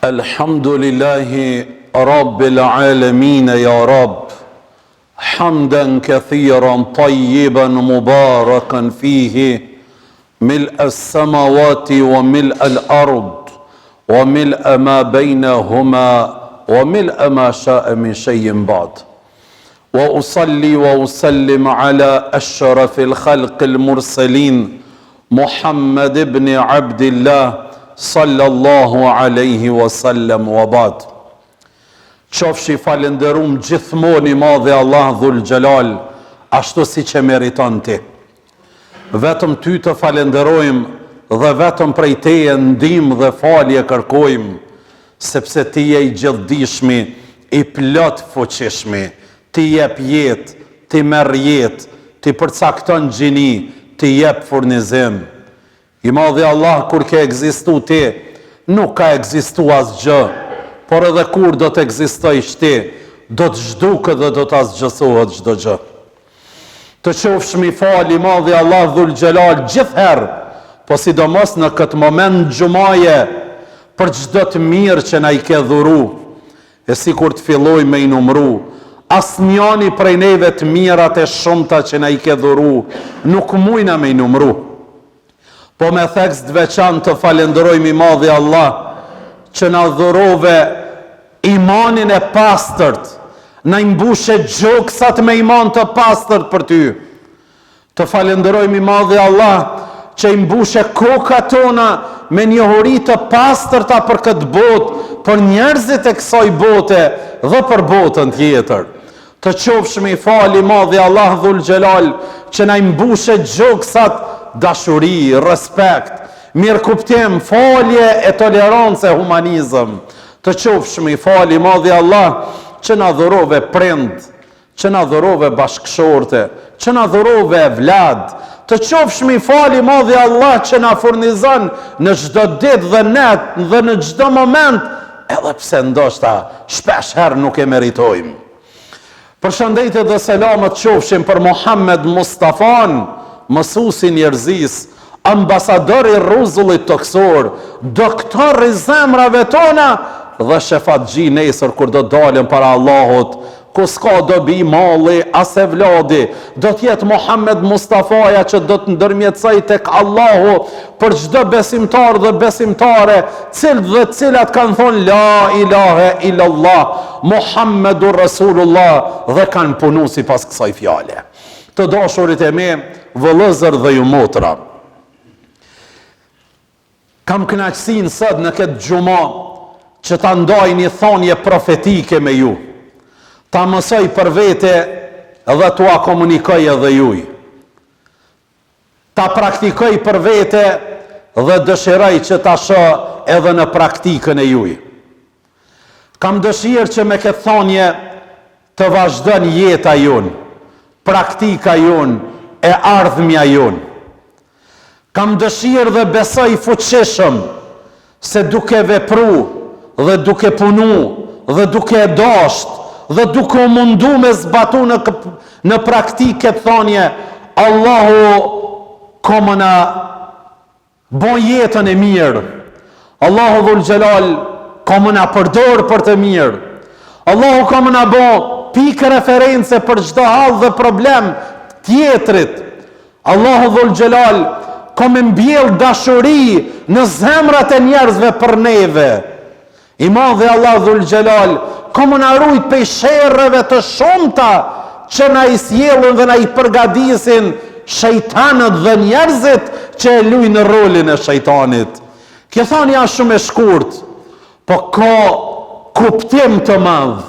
الحمد لله رب العالمين يا رب حمدا كثيرا طيبا مباركا فيه ملء السماوات وملء الأرض وملء ما بينهما وملء ما شاء من شيء بعد. وأصلي وأسلم على أشرف الخلق المرسلين محمد بن عبد الله صلى الله عليه وسلم وبعد. Qofshi falenderum gjithmoni madhe Allah dhul gjelal, ashtu si që meriton ti. Vetëm ty të falenderojmë dhe vetëm prej teje ndihmë dhe falje kërkojmë, sepse ti je i gjithdijshmi, i plot fuqishmi, ti jep jetë, ti merr jetë, ti përcakton gjini, ti jep furnizim. I madhi Allah kur ke egzistu ti, nuk ka egzistu asgjë, por edhe kur do të egzistojsh ti, do të zhduket dhe do të asgjësohet çdo gjë. Të qofshmi fal i madhi Allah dhul gjelal gjithherë, po sidomos në këtë moment gjumaje, për çdo të mirë që na i ke dhuru, e si kur të filloj me i numru, asnjani prej neve të mirat e shumta që na i ke dhuru, nuk mujna me i numru. Po me theks të veçantë të falenderojmë i madhi Allah, që na dhurove imanin e pastërt, na imbushe gjoksat me iman të pastërt për ty. Të falenderojmë i madhi Allah, që imbushe kokat tona me njohuri të pastërta për këtë botë, për njerëzit e kësaj bote dhe për botën tjetër. Të qofshmi fal i madhi Allah dhul gjelal, që na imbushe gjoksat dashuri, respekt, mirë kuptim, falje e tolerancë e humanizëm. Të qofshmi fal i madhi Allah, që na dhurove prind, që na dhurove bashkëshorte, që na dhurove vlad. Të qofshmi fal i madhi Allah, që na furnizon në çdo ditë dhe net dhe në çdo moment, edhe pse ndoshta shpesh herë nuk e meritojmë. Përshëndetje dhe selamet qofshin për Muhammed Mustafan, mësuesi njerëzis, ambasador i rruzullit toksor, doktor i zemrave tona dhe shefatxhi nesër kur do dalën para Allahut, ku s'ka dobi malli as e vladi, do t'jetë Muhammed Mustafaja që do të ndërmjetësoj tek Allahu për çdo besimtar dhe besimtare, cilët dhe cilat kanë thonë la ilahe illallah, Muhammedur Rasulullah, dhe kanë punu sipas kësaj fjale. Të dashurit e me, vëllëzër dhe ju motra, kam kënaqësinë sot në këtë xhumë që ta ndaj një thonje profetike me ju, ta mësoj për vete dhe t'ua komunikoj edhe juj, ta praktikoj për vete dhe dëshiroj që ta shoh edhe në praktikën e juj. Kam dëshirë që me këtë thonje të vazhdon jeta jon, praktika jon, e ardhmja jon. Kam dëshirë dhe besoj fuqishëm se duke vepru dhe duke punu dhe duke dasht dhe duke u mundu me zbatu në praktike të thonje, Allahu komë na bon jetën e mirë, Allahu dhul gjelal komë na përdor për të mirë, Allahu komë na bon pikë reference për çdo hall dhe problem tjetrit, Allahu dhul gjelal komë mbjell dashuri në zemrat e njerëzve për neve. I madhi Allah dhul gjelal komë na rujt prej sherreve të shumta që na i sjellën dhe na i përgatisin shejtanët dhe njerëzit që e luajnë rolin e shejtanit. Kjo thënie është shumë e shkurt, po ka kuptim të madh.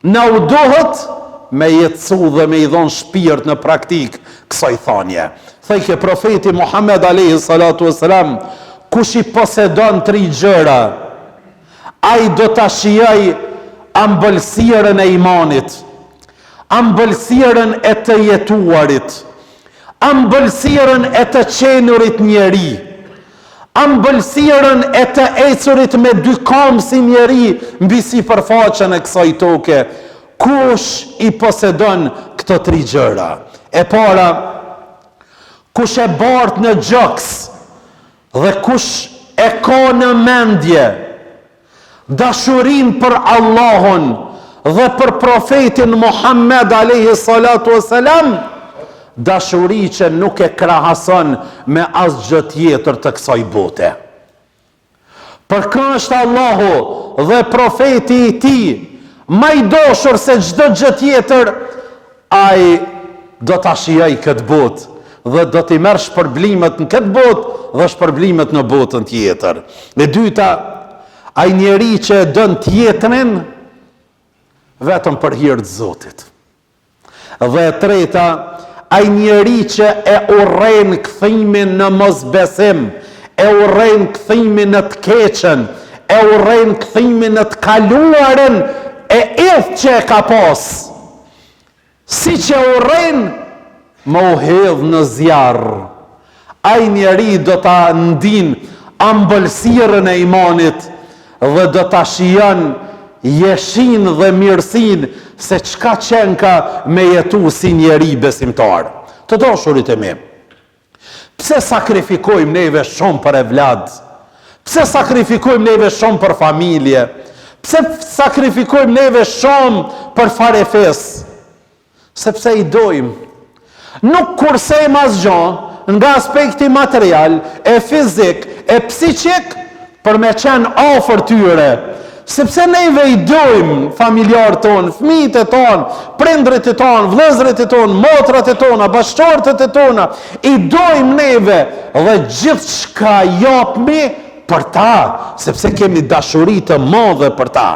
Na u duhet me jetësu dhe me i dhon shpirt në praktik kësaj thënie. Thejke profeti Muhammed alayhi salatu wassalam, kush i posedon 3 gjëra, ai do ta shijoj ambëlsirën e imanit, ambëlsirën e të jetuarit, ambëlsirën e të qenurit njeri, ambëlsirën e të ecurit me 2 kam si njeri mbi sipërfaqen e kësaj toke. Kush i posedon këto 3 gjëra? E para, kush e bart në gjoks dhe kush e ka në mendje dashurin për Allahun dhe për profetin Muhammed alayhi salatu wasalam, dashuri që nuk e krahason me asgjë tjetër të kësaj bote. Për kë është Allahu dhe profeti i tij më i dashur se çdo gjë tjetër, ai do ta shijoj këtë botë dhe do t'i merr shpërblimet në këtë botë dhe shpërblimet në botën tjetër. E dyta, ai njeri që e dën tjetrin vetëm për hir të Zotit. Dhe e treta, ai njeri që e urren kthimin në mosbesim, e urren kthimin në të keqen, e urren kthimin në të kaluarën e idh që e ka pas. Si që urren, më u hedh në zjarr. Ai njeri do ta ndin ambëlsirën e imanit dhe do ta shijon jeshin dhe mirësin se çka qenë ka me jetu si njeri besimtar. Të dashurit e mi, pse sakrifikojmë neve shumë për evlad? Pse sakrifikojmë neve shumë për familje? Pse sakrifikojmë neve shumë për farefes? Sepse i dojmë. Nuk kursejmë asgjë nga aspekti material, e fizik, e psiqik, për me qenë afër tyre. Sepse neve i dojmë familjarët tonë, fëmijët e tonë, prindrit e tonë, vëllezërit e tonë, motrat e tona, bashkëshortët e tona, i dojmë neve dhe gjithçka japmi për ta, sepse kemi dashuri të madhe për ta.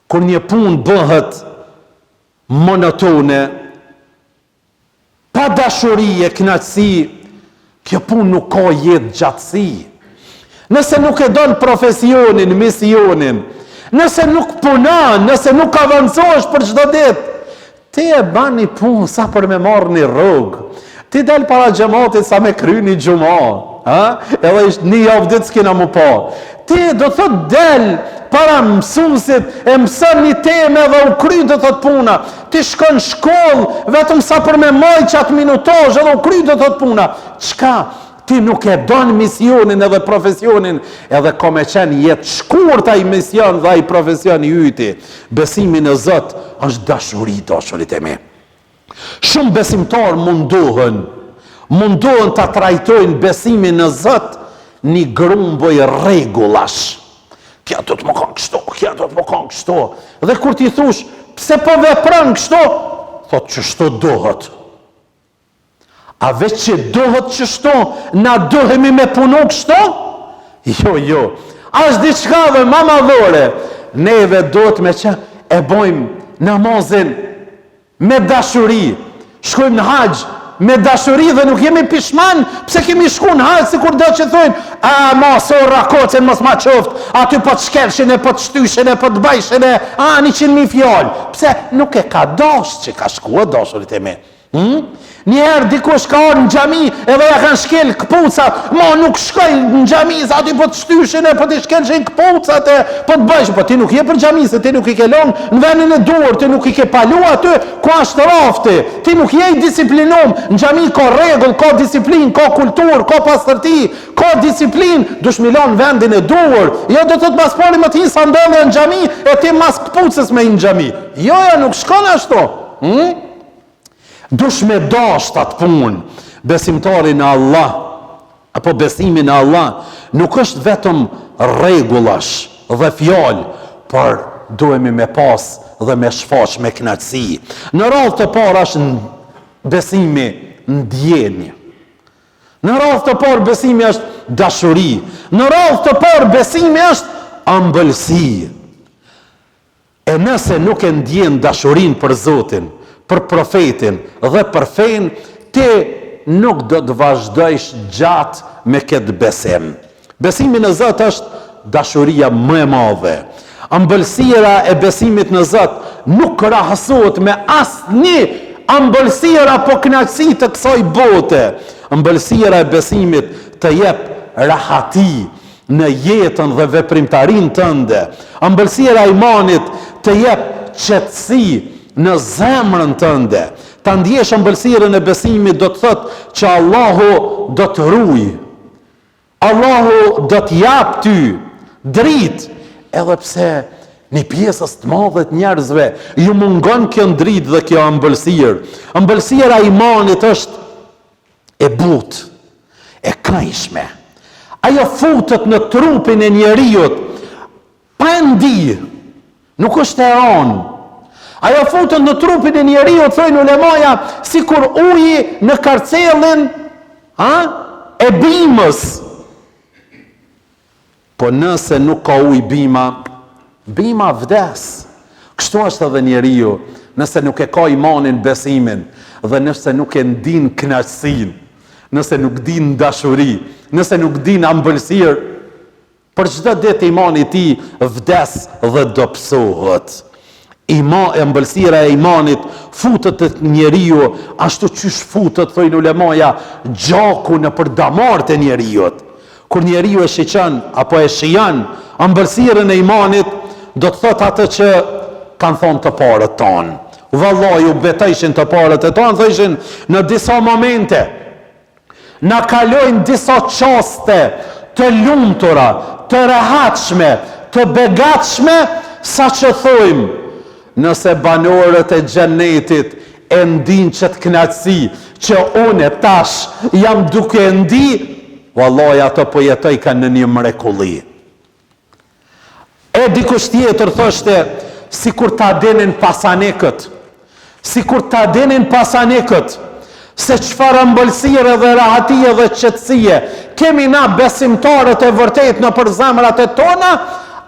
Kur një punë bëhet monotone, pa dashuri e kënaqësi, kjo punë nuk ka jetë gjatësi. Nëse nuk e don profesionin, misionin, nëse nuk punon, nëse nuk avancosh për çdo ditë, ti e ban një punë sa për me marrë një rrugë. Ti del para xhamatit sa me kry një xhumo, edhe një javë ditë s'kena mu pa. Ti do thot del para mësuesit, e mëson një temë dhe u kry do thot puna. Ti shkon shkollë vetëm sa për me marrë çat minutazh edhe u kry do thot puna. Çka? Ti nuk e don misionin edhe profesionin, edhe ka me qenë jetë shkurt ai mision dhe ai profesion i yti. Besimi në Zot është dashuri, dashurit e mi. Shumë besimtar mundohen ta trajtojnë besimin në Zot një grumboj rregullash. Kja do të më kanë kështu, kja do të më kanë kështu. Dhe kur ti thush, pse po vepron kështu? Thot që shto dohet. A veç që dohet qështu, na dohemi me punu kështu? Jo. Ashtë diçka dhe mamadhore. Neve dohet me që e bojmë namazin me dashuri. Shkojmë në haqë me dashuri dhe nuk jemi pishman, pse kemi shku në haqë, si kur do që thujnë, ma so rakocen mos ma qoftë, aty po të shkelshën e po të shtyshën e po të bajshën e, 100.000 fjallë. Pse nuk e ka dash që ka shku e dashurit e me. Njëherë dikush ka orë në xhami edhe ja kanë shkel këpucat, ma nuk shkoj në xhami, sa aty po të shtyshën e po të shkelshin këpucat e po të bajshën, po ti nuk je për xhami, se ti nuk i ke lonë në vendin e duhur, ti nuk i ke palu aty, ku ashtë rafti, ti nuk je i disiplinum, në xhami ka rregull, ka disiplin, ka kultur, ka pastërti, ka disiplin, dush mi lonë në vendin e duhur, jo do të të pasponi më të hi sandalje në xhami e ti mas këpucës me në xhami. Jo, nuk shkon ashtu. Dush me dasht atë punë. Besimtari në Allah, apo besimi në Allah, nuk është vetëm rregullash dhe fjalë, por duhemi me pas dhe me shfaq me kënaqësi. Në radhë të parë është besimi ndjenjë. Në radhë të parë besimi është dashuri. Në radhë të parë besimi është ëmbëlsi. E nëse nuk e ndjen dashurin për Zotin, për profetin dhe për fen, ti nuk do të vazhdojsh gjatë me këtë besim. Besimi në Zot është dashuria më e madhe. Ëmbëlsira e besimit në Zot nuk krahasohet me asnjë ëmbëlsira apo kënaqësi të kësaj bote. Ëmbëlsira e besimit të jep rahati në jetën dhe veprimtarinë tënde. Ëmbëlsira e imanit të jep qetësi në zemrën tënde. Ta ndjesh ëmbëlsirën e besimit do të thotë që Allahu do të ruaj. Allahu do të jap ty dritë edhe pse një pjesës të madhe të njerëzve ju mungon kjo ndrit dhe kjo ëmbëlsirë. Ëmbëlsira e imanit është e butë, e kajshme. Ajo futet në trupin e njeriut pa e ndi, nuk është e anë. Ajo futet në trupin e njeriut, thojnë ulemaja, si kur uji në karcelin e bimës. Po nëse nuk ka uj bima vdes. Kështu është edhe njeriu, nëse nuk e ka imanin, besimin, dhe nëse nuk e ndin kënaqësinë, nëse nuk din dashuri, nëse nuk din ëmbëlsirë, për çdo ditë imani i tij vdes dhe dobësohet. Ëmbëlsira e imanit futet te njeriu ashtu qysh futet, thojnë ulemaja, gjaku në përdamart e njeriut. Kur njeriu e shiqon apo e shijon ëmbëlsirën e imanit, do të thot atë që kanë thonë të parët tonë. Vallahi u betojshin të parët e tonë, thëshin në disa momente na kalojnë disa qaste të lumtura, të rehatshme, të begatshme, sa që thojmë, nëse banorët e xhenetit e ndin që të knaqësi, që unë tash jam duke ndi, vallahi ato po jetoj kanë në një mrekulli. E dikush tjetër thoshte, si kur ta denin pasanekët, se çfarë ëmbëlsire dhe rahatie dhe qetësie kemi na besimtarët e vërtet në për zemrat e tona,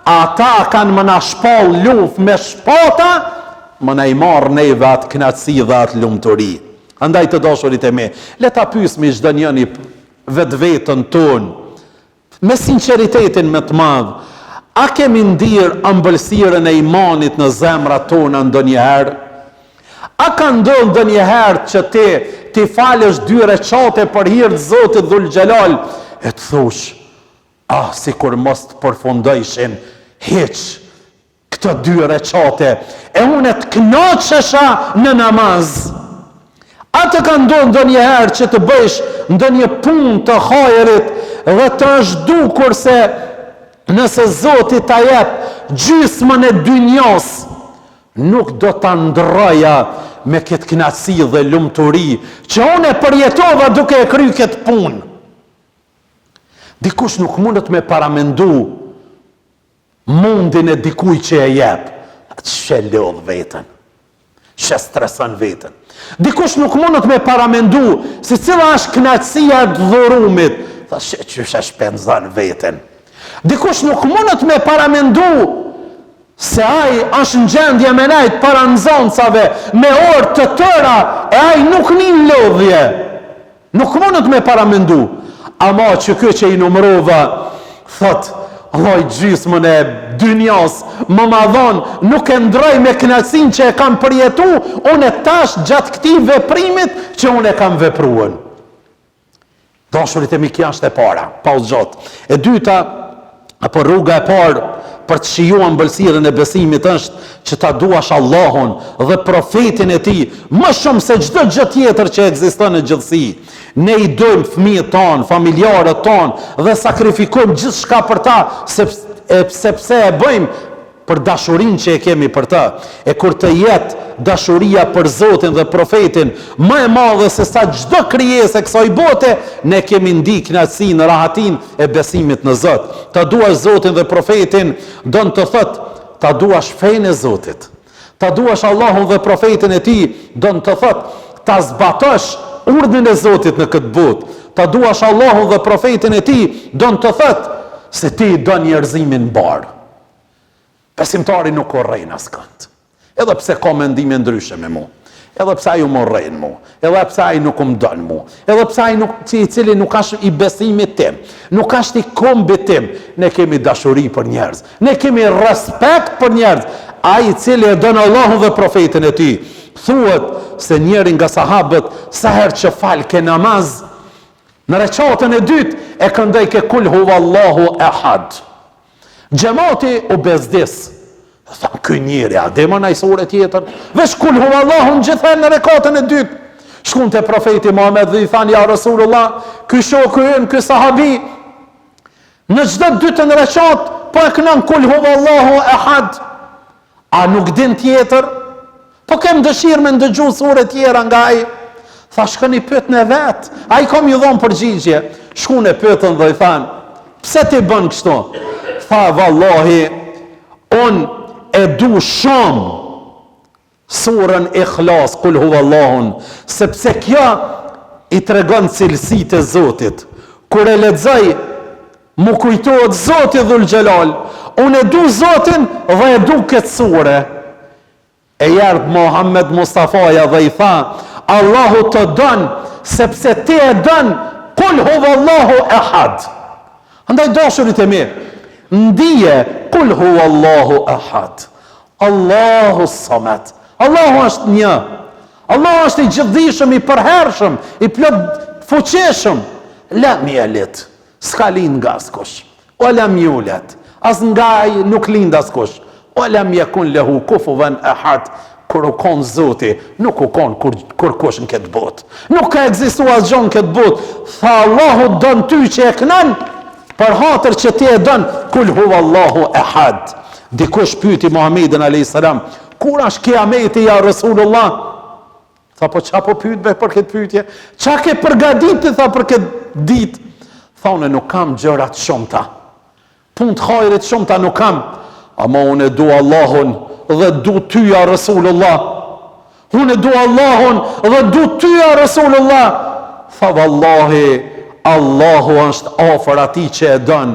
ata kanë më na shpall luf me shpata, më na i marrë neve atë knatësi dhe atë lumturi. Andaj të dashurit e me, le ta pyesmi çdo njëri vetveten tonë me sinqeritetin më të madh, a kemi ndirë ëmbëlsirën e imanit në zemrat tona ndonjëherë? A ka ndodhur ndonjëherë që ti falësh 2 recate për hir të Zotit Dhul Xhelal e të thosh, sikur mos të përfundojshin hiç këto 2 recate, e unë të kënaqesha në namaz. A të ka ndodhur ndonjëherë që të bësh ndonjë punë të hajrit dhe të është dukur se nëse Zoti ta jep gjysmën e dynjos, nuk do ta ndroja me këtë kënaqësi dhe lumturi që unë e përjetova duke e kryer këtë punë. Dikush nuk mundet me paramendu mundin e dikujt që e jep. Çe lodh veten, çe streson veten. Dikush nuk mundet me paramendu se cila është kënaqësia e dhurumit. Thashë çysh e shpenzon veten. Dikush nuk mundet me paramendu se ai është në gjendje me nejt para nxënësave me orë të tëra e ai nuk nin lodhje. Nuk mundet me paramendu. Ama që kjo që i numrova, thot, lloj gjysmën e dynjas, më madhon, nuk e ndroj me kënaqësinë që e kam përjetu, unë tash gjatë këtij veprimit që unë e kam vepruar. Dashurit e mi, kjo është e para, pa u zgjat. E dyta, apo rruga e parë për të shijuar ëmbëlsirën e besimit është që ta duash Allahun dhe profetin e tij më shumë se çdo gjë tjetër që ekziston në gjithësi. Ne i dojmë fëmijët tonë, familjarët tonë dhe sakrifikojmë gjithçka për ta, sepse e bëjmë për dashurinë që e kemi për ta. E kur të jetë dashuria për Zotin dhe profetin më e madhe se sa çdo krijesë e kësaj bote, ne kemi ndikë kënaqësinë në rahatin e besimit në Zot. Ta duash Zotin dhe profetin do të thotë ta duash fenë e Zotit. Ta duash Allahun dhe profetin e tij do të thotë ta zbatosh urdhën e Zotit në këtë botë. Ta duash Allahun dhe profetin e tij do të thotë se ti do njerëzimin mbar. Besimtari nuk urrejn askënd. Edhe pse ka mendime ndryshe me mua. Edhe pse ai më urrejn mua. Edhe pse ai nuk më don mua. Edhe pse ai i cili nuk është i besimit tim, nuk është i kombit tim, ne kemi dashuri për njerëz. Ne kemi respekt për njerëz. Ai i cili e don Allahun dhe profetin e tij, thuhet se njëri nga sahabët sa herë që falke namaz, në recatën e dytë e këndoi ke kul huwallahu ahad. Xhamati u bezdis. Tha, ky njeri, a dhe më në sure tjetër? Vesh kul huwallahu gjithë në rekatën e dytë. Shkun te profeti Muhammed dhe i thanë, ja Rasulullah, ky shoku ynë, ky sahabi, në çdo dytën rekat po e kënon kul huvallahu ahad. A nuk din tjetër? Po kem dëshirë me ndëgju sure tjera nga ai. Tha shkoni pyet në vet. Ai kom ju dhon përgjigje. Shkun e pyetën dhe i than, pse ti bën kështu? Tha vallahi, un e du shumë surën Ikhlas, kul huvallahun, sepse kjo i tregon cilësitë e Zotit. Kur e lexoj, mu kujtohet Zoti Dhul Xhelal. Unë e du Zotin dhe e du këtë sure. E jardh Muhammed Mustafaja dhe i tha, Allahu të dën, sepse ti e dën, kul huvallahu ahad. Andaj dashurit e mi, ndije, kul huvallahu ahad. Allahu samet. Allahu është një. Allahu është i gjithdijshëm, i përhershëm, i plot fuqishëm. Lam yelit, s'ka lind nga askush. O lam yulat, as nga ai nuk lind askush. O lam yakun lahu kufuwan ahad. Kur u kon Zoti, nuk u kon kur kush në këtë botë. Nuk ka ekzistuar asgjë në këtë botë. Tha Allahu don ty që e kënon, për hatër që ti e don, kul huvallahu ahad. Dikush pyeti Muhamedit alayhis salam, kur është kiameti ja Rasulullah? Tha po qa po pyet për këtë pyetje? Qa ke përgatitur tha për këtë ditë? Thonë nuk kam gjërat shumëta. Punë të hajrit shumëta nuk kam. Ama unë e du Allahun dhe du ty ja Rasulullah. Unë e du Allahun dhe du ty ja Rasulullah. Tha vallahi, Allahu është afër atij që e don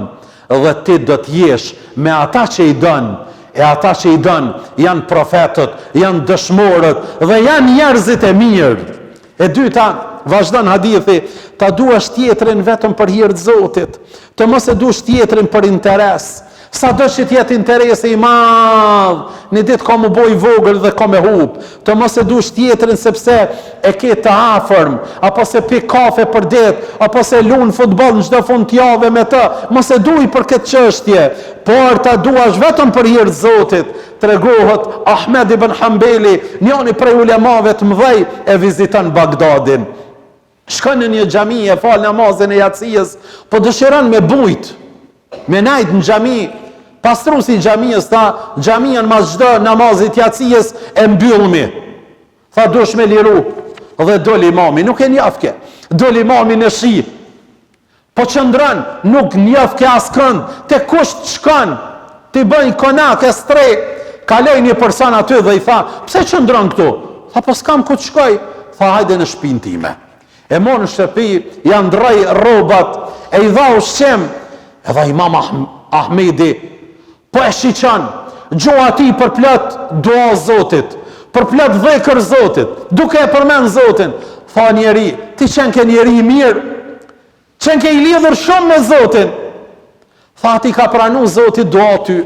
dhe ti do të jesh me ata që i don. E ata që i don janë profetët, janë dëshmorët dhe janë njerëzit e mirë. E dyta, vazhdon hadithi, ta duash tjetrin vetëm për hir të Zotit, të mos e duash tjetrin për interes. Sa do që tjetë interesi i madh, një ditë ka mu boj vogël dhe ka me hup, të mos e dush tjetërin sepse e ke të afërm, apo se pi kafe për det, apo se lun futboll në çdo fund t'jave me të, mos e duj për këtë çështje, por ta duash vetëm për hir të Zotit. Tregohet Ahmed ibn Hanbeli, njëri prej ulemave të mëdhej, e viziton Bagdadin. Shkon në një xhami e fal namazin e jacijës, po dëshiron me bujt. Me najt në xhami, pastruesi i xhamisë tha, xhamia mas çdo namazit jacijës e mbyllmi. Tha dush me liru. Dhe dol imami, nuk e njafke. Dol imami në shi. Po qëndron, nuk njafke askënd, te kush të shkon, ti bëj konak e strej. Kaloj një person aty dhe i tha, pse qëndron këtu? Tha po s'kam ku të shkoj. Tha hajde në shtëpinë time. E mor në shtëpi, ja ndroi rrobat, e i dha ushqim. Edhe imam Ahmedi, po e shiqan, gjoa ti për plot dua Zotit, për plot dhekër Zotit, duke e përmen Zotin. Tha njeri, ti qenë ke njeri i mirë, qenë ke i lidhur shumë me Zotin. Tha ti ka pranu Zotit dua ty.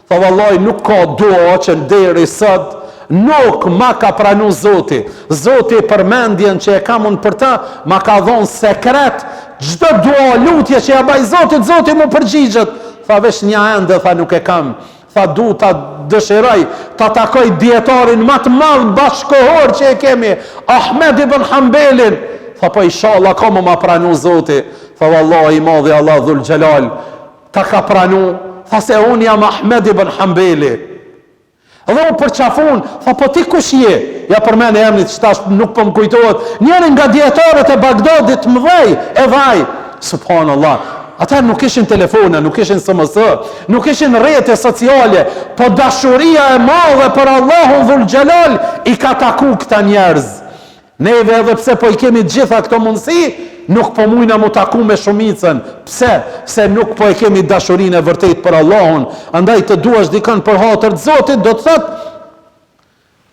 Tha vallaj nuk ka dua që deri sot, nuk ma ka pranu Zoti. Zoti përmendjen që e kam unë për ta, ma ka dhonë sekret. Çdo dua lutje që ja baj Zotit, Zoti mu përgjigjet. Tha vesh një ende, tha nuk e kam. Tha du ta dëshiroj, ta takoj dietarin më të madh bashkohor që e kemi, Ahmed ibn Hanbelin. Tha po inshallah ka më ma pranu Zoti. Tha vallahi madhi Allah Dhul Xhelal, ta ka pranu. Tha se unë jam Ahmed ibn Hanbeli. Dhe u përqafun, tha po ti kush je? Ja përmen e emnit që tash nuk po më kujtohet. Njërin nga dietarët e Bagdadit mëdhej, e vaj. Subhanallah. Ata nuk ishin telefone, nuk ishin SMS, nuk ishin rrjete sociale, po dashuria e madhe për Allahun Dhul Xhelal i ka taku këta njerëz. Neve edhe pse po i kemi gjitha këto mundësi, nuk po mujna mu taku me shumicën. Pse? Se nuk po e kemi dashurinë e vërtet për Allahun. Andaj të duash dikën për hatër të Zotit, do të thotë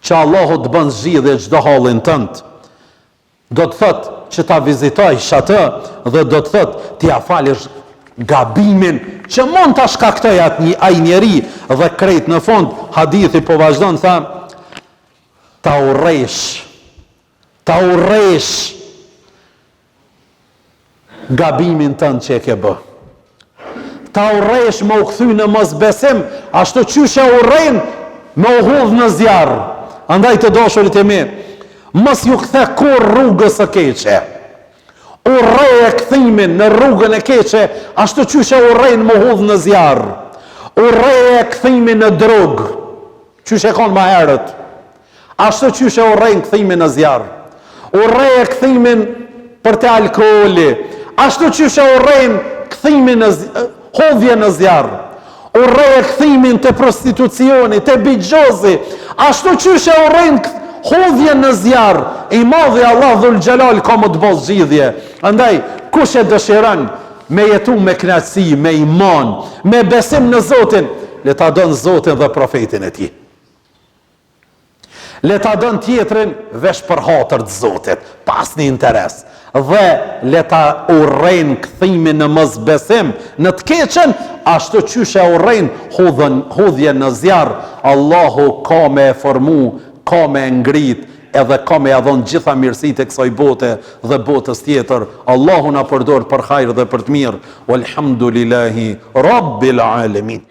që Allahu të bën zgjidhje çdo hallin tënd. Do të thotë që ta vizitojsh atë dhe do të thotë ti ja falësh gabimin që mund ta shkaktoj atë ai njeri dhe krejt në fund hadithi po vazhdon tha ta urresh gabimin tënd që e ke bë. Ta urresh me u kthy në mosbesim, ashtu qyshe urren me u hudh në zjarr. Andaj të dashurit e mi, mos ju kthe kur rrugës së keqe. Urrej e kthimin në rrugën e keqe, ashtu qyshe urren me u hudh në zjarr. urreje këthimin në drogë, qyshe konë ma herët, ashtu qyshe urrejnë këthimin në zjarë, urreje këthimin për të alkoholi, ashtu qyshe urrejnë këthimin në hodhje në zjarë, urreje këthimin të prostitucioni, të bigjozi, ashtu qyshe urrejnë hodhje në zjarë, i madhi Allah dhul gjelal ka më të bos gjithje. Andaj, kush e dëshiran me jetu me knatësi, me iman, me besim në Zotin, le ta dënë Zotin dhe profetin e ti. Le ta dënë tjetrin vesh për hatër të Zotit, pas një interes. Dhe le ta urrejnë këthimin në mëzbesim, në të keqen, ashtu qyshe urrejnë hodhje në zjarë, Allahu ka me e formu, ka me ngrit, edhe ka me adhon gjitha mirësit e kësaj bote dhe botës tjetër. Allahu na përdor për hajër dhe për të mirë. Walhamdulillahi Rabbil Alamin.